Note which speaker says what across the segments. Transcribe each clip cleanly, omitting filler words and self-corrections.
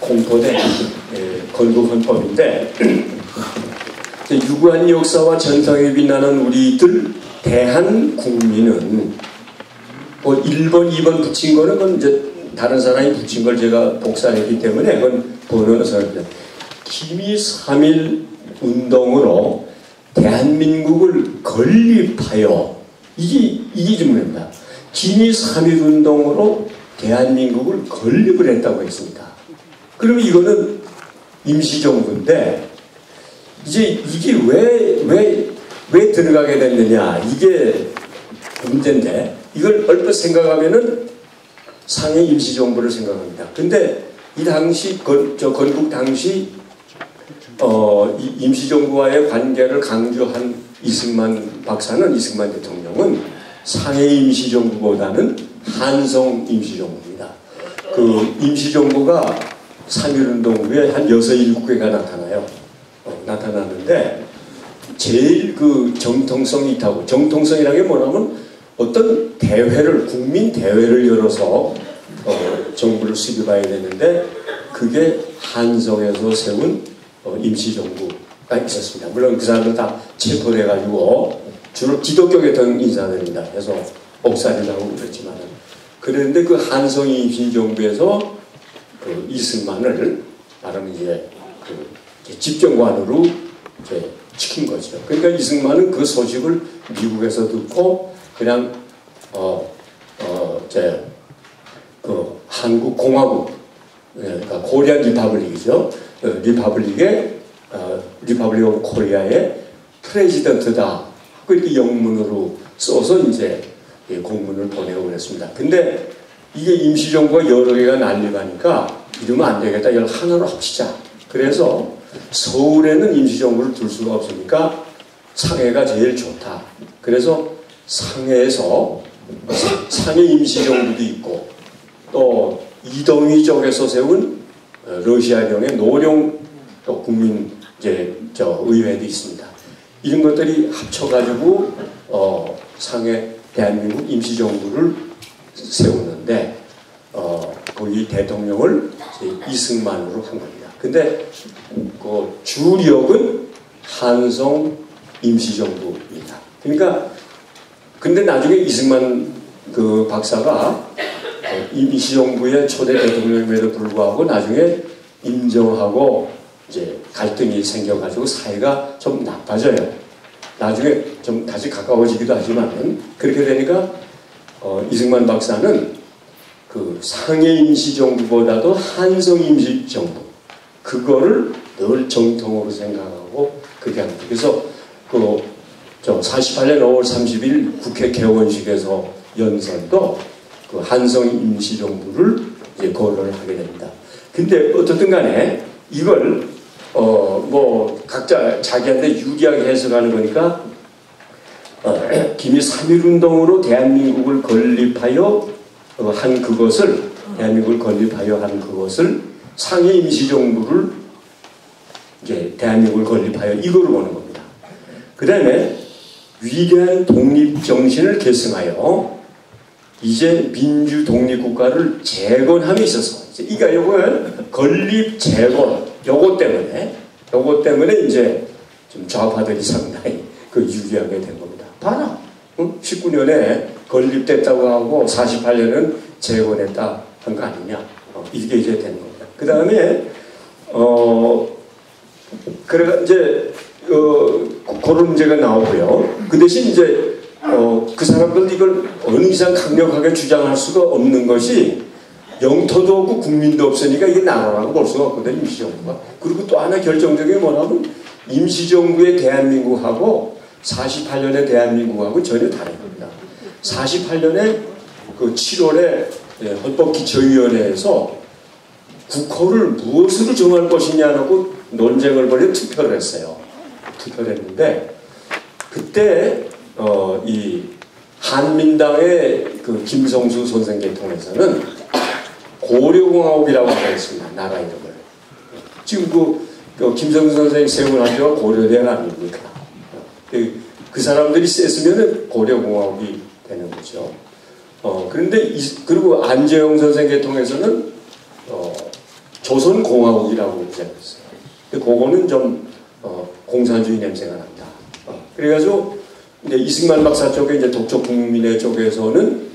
Speaker 1: 공포된 건국헌법인데 유구한 역사와 전통에 빛나는 우리들 대한국민은 뭐 1번, 2번 붙인 거는 그건 이제 다른 사람이 붙인 걸 제가 복사했기 때문에 그건 번호는 서랍니다. 기미 3.1 운동으로 대한민국을 건립하여 이게 질문입니다. 기미 3.1 운동으로 대한민국을 건립을 했다고 했습니다. 그러면 이거는 임시정부인데 이제 이게 왜 들어가게 됐느냐 이게 문제인데 이걸 얼핏 생각하면은 상해 임시정부를 생각합니다. 근데 이 당시 건국 당시 이 임시정부와의 관계를 강조한 이승만 대통령은 상해 임시정부보다는 한성 임시정부입니다. 그 임시정부가 3.1운동 후에 한 6, 7개가 나타났는데 제일 그 정통성이 있다고 정통성이라는 게 뭐냐면 어떤 대회를 국민 대회를 열어서 정부를 수립해야 되는데 그게 한성에서 세운 임시정부가 있었습니다. 물론 그 사람들 다 체포돼가지고 주로 기독교 계통 인사들입니다. 그래서 옥살이라고 그랬지만 그런데 그 한성 임시정부에서 그 이승만을 말하면 이제 그 집정관으로 이제 시킨 거죠. 그러니까 이승만은 그 소식을 미국에서 듣고 그냥 그 한국 공화국 그러니까 코리안 리퍼블릭이죠. 리퍼블릭 오브 코리아의 프레지던트다. 이렇게 영문으로 써서 이제 공문을 보내고 그랬습니다. 근데 이게 임시정부가 여러 개가 난립하니까 이러면 안 되겠다. 이걸 하나로 합치자. 그래서 서울에는 임시정부를 둘 수가 없으니까 상해가 제일 좋다. 그래서 상해에서 상해 임시정부도 있고 또 이동희 쪽에서 세운 러시아령의 노령 또 국민 의회도 있습니다. 이런 것들이 합쳐가지고 상해 대한민국 임시정부를 세우는데 이 대통령을 이승만으로 한 겁니다. 근데 그 주력은 한성 임시정부입니다. 그러니까 근데 나중에 이승만 그 박사가 임시정부의 초대 대통령임에도 불구하고 나중에 인정하고 이제 갈등이 생겨가지고 사이가 좀 나빠져요. 나중에 좀 다시 가까워지기도 하지만 그렇게 되니까 이승만 박사는 그 상해 임시정부보다도 한성 임시정부 그거를 늘 정통으로 생각하고 그렇게 합니다. 그래서 그 48년 5월 30일 국회 개원식에서 연설도 그 한성 임시정부를 이제 거론을 하게 됩니다. 근데 어떻든 간에 이걸 뭐 각자 자기한테 유리하게 해석하는 거니까 기미 3.1운동으로 대한민국을 건립하여 한 그것을 상해 임시정부를 이제 대한민국을 건립하여 이거를 보는 겁니다. 그 다음에 위대한 독립정신을 계승하여 이제 민주 독립국가를 재건함에 있어서 이가 요걸 건립 재건 요것 때문에 이제 좀 좌파들이 상당히 그 유리하게 된 겁니다. 봐라. 19년에 건립됐다고 하고 48년은 재건했다 한 거 아니냐. 이게 이제 되는 겁니다. 그 다음에 그래가 이제 그런 문제가 나오고요. 그 대신 이제 그 사람들도 이걸 어느 이상 강력하게 주장할 수가 없는 것이 영토도 없고 국민도 없으니까 이게 나라라고 볼 수가 없거든요. 임시정부가. 그리고 또 하나 결정적인 게 뭐냐면 임시정부의 대한민국하고 48년의 대한민국하고 전혀 다른 겁니다. 48년에 그 7월에 헌법기초위원회에서 국호를 무엇으로 정할 것이냐고 논쟁을 벌여 투표를 했어요. 투표를 했는데 그때 이 한민당의 그 김성수 선생 계통에서는 고려공화국이라고 하겠습니다. 나라 이름을. 지금 그 김성수 선생이 세운 학교가 고려대학 아닙니까? 그 사람들이 셌으면 고려공화국이 되는 거죠. 그런데 그리고 안재영 선생 계통에서는 조선공화국이라고 시작했어요. 근데 그거는 좀 공산주의 냄새가 납니다. 그래가지고 이제 이승만 박사 쪽에 이제 독촉 국민회 쪽에서는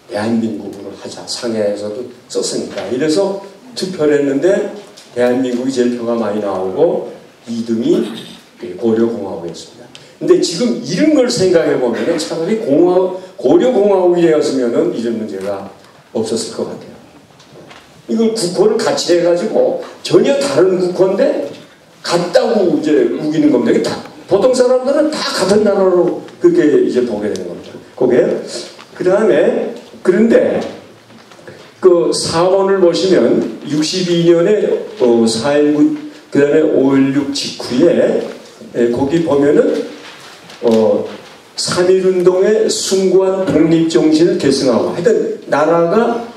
Speaker 1: 대한민국으로 하자, 상해에서도 썼으니까 이래서 투표를 했는데 대한민국이 제일 표가 많이 나오고 2등이 고려공화국이었습니다. 근데 지금 이런 걸 생각해 보면은 차라리 고려공화국이 되었으면은 이런 문제가 없었을 것 같아요. 이걸 국호를 같이 해가지고 전혀 다른 국호인데 같다고 이제 우기는 겁니다. 이게 다 보통 사람들은 다 같은 나라로 그렇게 이제 보게 되는 겁니다. 그게 그 다음에 그런데 그 4번을 보시면 62년에 4.19 그 다음에 5.16 직후에 거기 보면은 3.1운동의 숭고한 독립정신을 계승하고 하여튼 나라가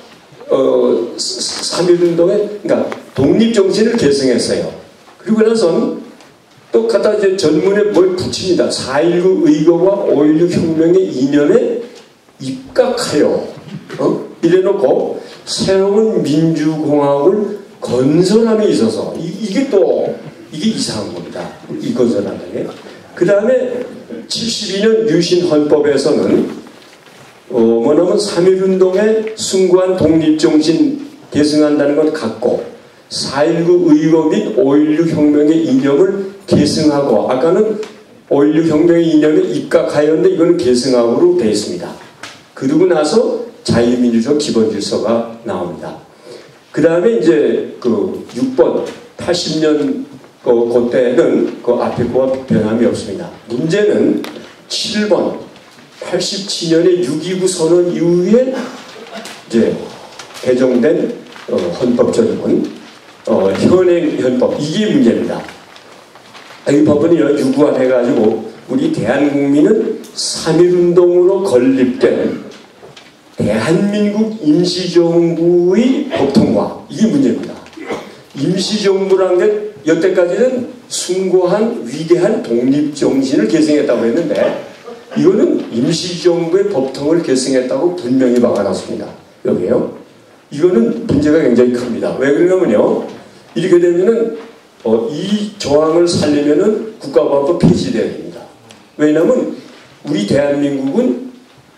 Speaker 1: 3.1운동의 그러니까 독립정신을 계승했어요. 그리고 나선 또 갖다 이제 전문에 뭘 붙입니다. 4.19 의거와 5.16 혁명의 이념에 입각하여 이래놓고 새로운 민주공화국을 건설함에 있어서 이게 이상한 겁니다. 이 건설하는 게. 그 다음에 72년 유신헌법에서는 뭐냐면 3.1운동의 숭고한 독립정신 계승한다는 건 같고 4.19 의거 및 5.16 혁명의 이념을 계승하고 아까는 5.16 혁명의 이념에 입각하였는데 이거는 계승하고로 되어 있습니다. 그러고 나서 자유민주적 기본질서가 나옵니다. 그 다음에 이제 그 6번 80년 그때는 그 앞에 거와 변함이 없습니다. 문제는 7번 87년의 6.29 선언 이후에 이제 개정된 헌법전문 현행 현법 이게 문제입니다. 이 법은요 유구화해가지고 우리 대한국민은 3.1운동으로 건립된 대한민국 임시정부의 법통과 이게 문제입니다. 임시정부라는 게 여태까지는 숭고한 위대한 독립정신을 계승했다고 했는데 이거는 임시정부의 법통을 계승했다고 분명히 막아놨습니다. 여기에요. 이거는 문제가 굉장히 큽니다. 왜 그러냐면요. 이렇게 되면은 이 조항을 살리면은 국가보안법 폐지돼야 됩니다. 왜냐하면 우리 대한민국은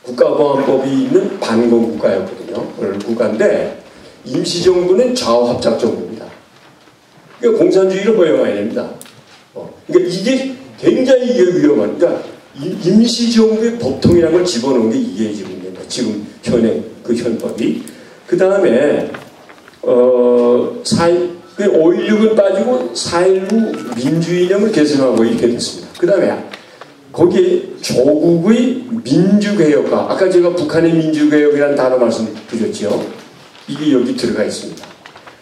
Speaker 1: 국가보안법이 있는 반공국가였거든요. 국가인데 임시정부는 좌우합작정부입니다. 그러니까 공산주의를 허용해야 됩니다. 그러니까 이게 굉장히 위험한. 그러니까 임시정부의 법통이라는 걸 집어넣은 게 이게 지금 문제입니다. 지금 현행 그 현법이. 그 다음에 5.16은 빠지고 4.19 민주이념을 계승하고 이렇게 됐습니다. 그 다음에 거기에 조국의 민주개혁과 아까 제가 북한의 민주개혁이라는 단어 말씀드렸죠. 이게 여기 들어가 있습니다.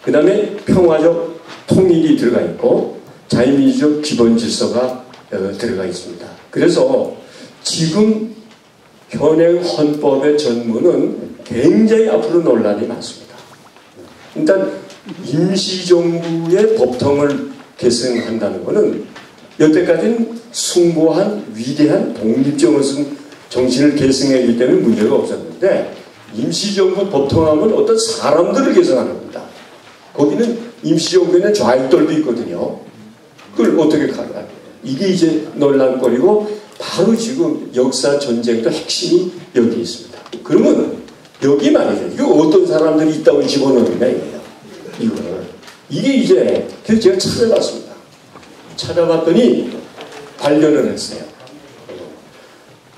Speaker 1: 그 다음에 평화적 통일이 들어가 있고 자유민주적 기본질서가 들어가 있습니다. 그래서 지금 현행 헌법의 전문은 굉장히 앞으로 논란이 많습니다. 일단 임시정부의 법통을 계승한다는 것은 여태까지는 숭고한 위대한 독립정신을 계승했기 때문에 문제가 없었는데 임시정부 법통하면 어떤 사람들을 계승하는 겁니다. 거기는 임시정부에는 좌익들도 있거든요. 그걸 어떻게 가나? 이게 이제 논란거리고 바로 지금 역사 전쟁도 핵심이 여기 있습니다. 그러면 여기 말이죠. 이거 어떤 사람들이 있다고 집어넣느냐 이거예요. 이거를. 이게 이제 그래서 제가 찾아봤습니다. 찾아봤더니 발견을 했어요.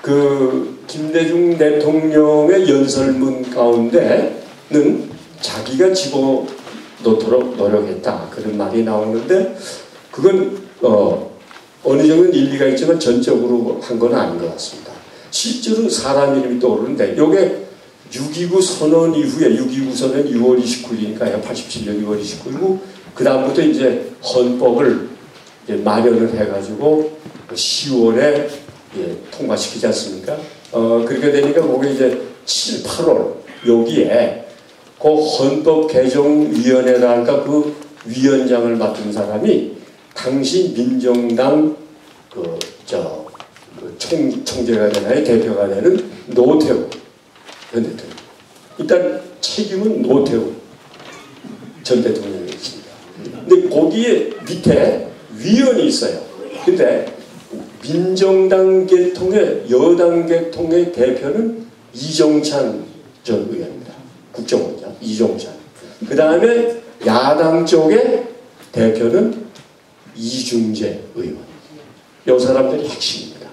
Speaker 1: 그 김대중 대통령의 연설문 가운데는 자기가 집어넣도록 노력했다 그런 말이 나오는데 그건 어느 정도는 일리가 있지만 전적으로 한 건 아닌 것 같습니다. 실제로 사람 이름이 떠오르는데 요게 6.29 선언 이후에 6.29 선언 6월 29일이니까요. 87년 6월 29일이고 그 다음부터 이제 헌법을 이제 마련을 해가지고 10월에 통과시키지 않습니까? 그렇게 되니까 거기 이제 7, 8월 여기에 그 헌법 개정위원회랄까 그 위원장을 맡은 사람이 당시 민정당 총재가 되나요? 대표가 되는 노태우 전 대통령. 일단 책임은 노태우. 전 대통령이 있습니다. 근데 거기에 밑에 위원이 있어요. 근데 민정당 계통의 여당 계통의 대표는 이정찬 전 의원입니다. 국정원장 이정찬. 그 다음에 야당 쪽의 대표는 이중재 의원. 이 사람들이 핵심입니다.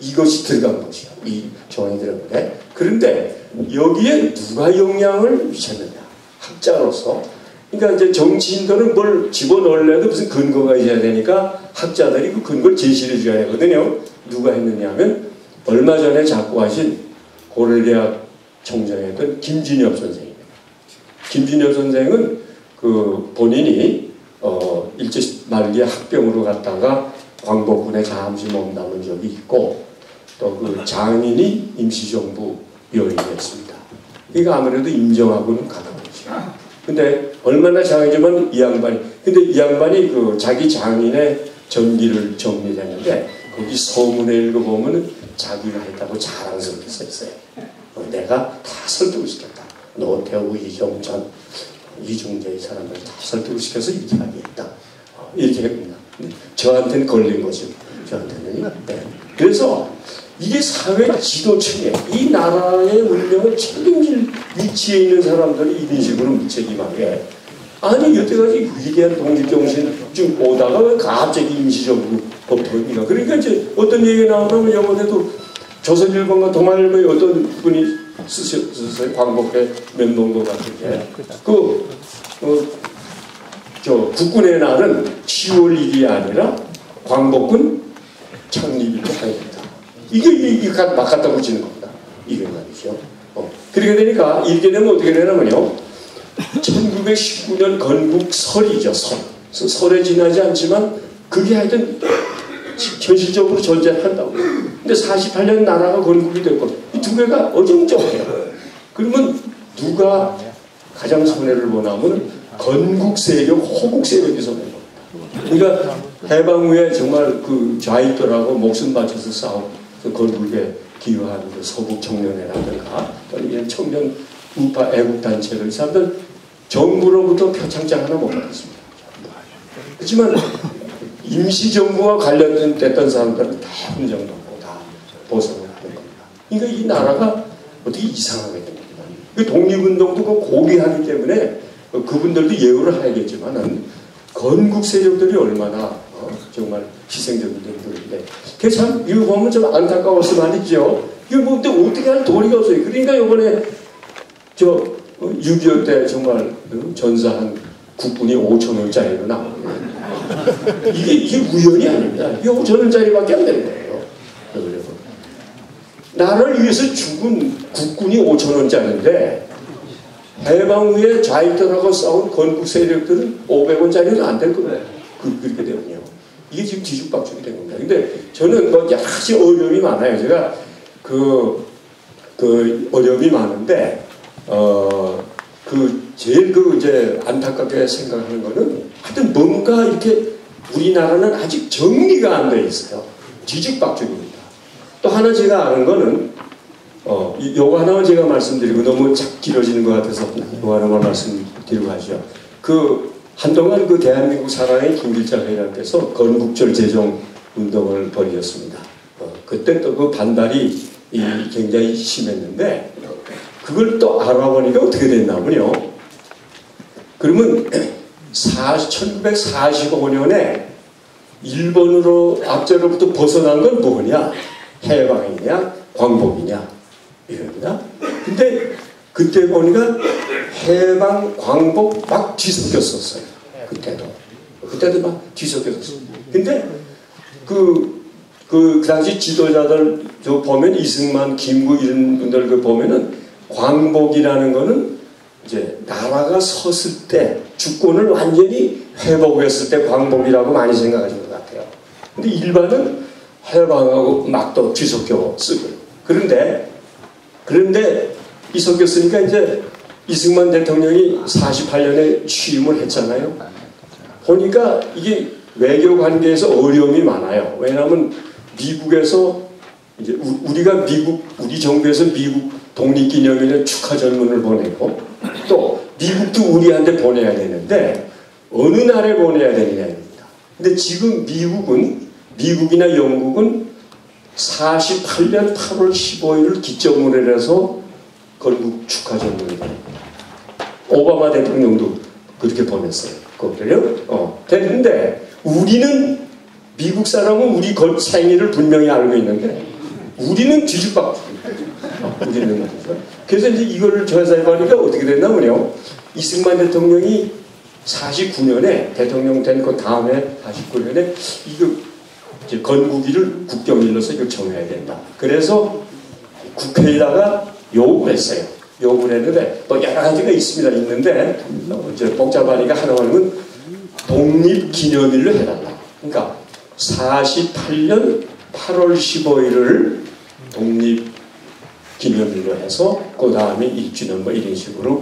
Speaker 1: 이것이 들어간 것이요. 이 조항이 들어간 건데. 그런데 여기에 누가 영향을 미쳤느냐. 학자로서. 그러니까 이제 정치인들은 뭘 집어넣으려도 무슨 근거가 있어야 되니까 학자들이 그 근거를 제시해 줘야 되거든요. 누가 했느냐 하면 얼마 전에 작고하신 고려대학 총장이었던 김진엽 선생입니다. 김진엽 선생은 그 본인이 일제 말기에 학병으로 갔다가 광복군에 잠시 몸담은 적이 있고 또 그 장인이 임시정부 요인이었습니다. 그러니까 아무래도 임정하고는 가까웠죠. 근데 얼마나 장이지만 이 양반이 근데 이 양반이 그 자기 장인의 전기를 정리했는데 거기 서문에 읽어보면 자기가 했다고 자랑스럽게 써있어요. 내가 다 설득을 시켰다. 노태우, 이정찬, 이중재 이 사람들 다 설득을 시켜서 이렇게 하겠다. 이렇게 했구나. 저한테는 걸린 거죠. 저한테는. 네. 그래서 이게 사회 지도층에 이 나라의 운명을 책임질 위치에 있는 사람들이 이런 식으로 무책임하게 아니 여태까지 위대한 독립정신 쭉 오다가 왜 갑자기 임시정부 법통입니까? 그러니까 이제 어떤 얘기가 나오면 영어에도 조선일보가 동아일보에 어떤 분이 쓰셨어요. 광복회 멤버인 것 같은데 국군의 날은 10월 1일이 아니라 광복군 창립일로 하겠다. 이게 막 갖다 붙이는 겁니다. 이게 말이죠. 그렇게 되니까 이렇게 되면 어떻게 되냐면요. 1919년 건국 설이죠. 설에 지나지 않지만 그게 하여튼 현실적으로 존재한다고. 근데 48년 나라가 건국이 됐고 이 두 개가 어정쩡해요. 그러면 누가 가장 손해를 보나면 건국 세력, 호국 세력이 손해를 봅니다. 그러니까 해방 후에 정말 그 좌익들하고 목숨 바쳐서 싸운 그 건국에 기여한 그 서북 청년회라든가 또는 청년 우파 애국단체들 이 사람들 정부로부터 표창장 하나 못 받았습니다. 그렇지만 임시정부와 관련됐던 사람들은 다 훈장받고 다 보상을 하는 겁니다. 그러니까 이 나라가 어떻게 이상하게 된 겁니다. 그 독립운동도 그 고비하기 때문에 그분들도 예우를 해야겠지만 건국 세력들이 얼마나 정말 희생적인 분들인데 그게 참 이거 보면 좀 안타까워서 말이죠. 이거 뭐 어떻게 할 도리가 없어요. 그러니까 이번에 6.25 때 정말 전사한 국군이 5,000원짜리로 나옵니다. 이게 우연이 아닙니다. 이게 5,000원짜리밖에 안 되는 거예요. 나를 위해서 죽은 국군이 5,000원짜리인데 해방 후에 좌익들하고 싸운 건국 세력들은 500원짜리는 안 될 거예요. 그렇게 되면요. 이게 지금 뒤죽박죽이 된 겁니다. 근데 저는 뭐 여러 가지 어려움이 많아요. 제가 그 어려움이 많은데 제일 이제 안타깝게 생각하는 거는 하여튼 뭔가 이렇게 우리나라는 아직 정리가 안 돼 있어요. 뒤죽박죽입니다. 또 하나 제가 아는 거는 요거 하나만 제가 말씀드리고 너무 길어지는 것 같아서 요거 하나만 말씀드리고 하죠. 한동안 대한민국 사랑의 김길장 회장께서 건국절 제정 운동을 벌이셨습니다. 그때 또 그 반발이 굉장히 심했는데 그걸 또 알아보니까 어떻게 됐냐면요. 그러면 1945년에 일본으로 압제로부터 벗어난 건 뭐냐? 해방이냐? 광복이냐? 이겁니다. 근데 그때 보니까 해방, 광복 막 뒤섞였었어요. 그때도 막 뒤섞였었어요. 근데 그 당시 지도자들 보면 이승만, 김구 이런 분들 보면은 광복이라는 거는 이제 나라가 섰을 때 주권을 완전히 회복했을 때 광복이라고 많이 생각하시는 것 같아요. 근데 일반은 해방하고 막 또 뒤섞여 쓰고요. 그런데 뒤섞였으니까 이제 이승만 대통령이 48년에 취임을 했잖아요. 보니까 이게 외교 관계에서 어려움이 많아요. 왜냐하면 미국에서 이제 우리 정부에서 미국 독립기념일에 축하 전문을 보내고 또 미국도 우리한테 보내야 되는데 어느 날에 보내야 되느냐입니다. 근데 지금 미국이나 영국은 48년 8월 15일을 기점으로 해서 건국 축하전문을 보냅니다. 오바마 대통령도 그렇게 보냈어요. 그래요? 됐는데 우리는 미국 사람은 우리 생일을 분명히 알고 있는데 우리는 뒤죽박죽. 우리는 말이죠. 그래서 이제 이거를 조사해보니까 어떻게 됐냐면요. 이승만 대통령이 49년에 대통령 된 그 다음에 49년에 이거 이제 건국일을 국경일로서 이걸 정해야 된다. 그래서 국회에다가 요구를 했어요. 요구를 했는데 또 여러 가지가 있는데 이제 복잡하니까 하나는 독립기념일로 해달라. 그러니까 48년 8월 15일을 독립기념일로 해서 그 다음에 1주년 뭐 이런 식으로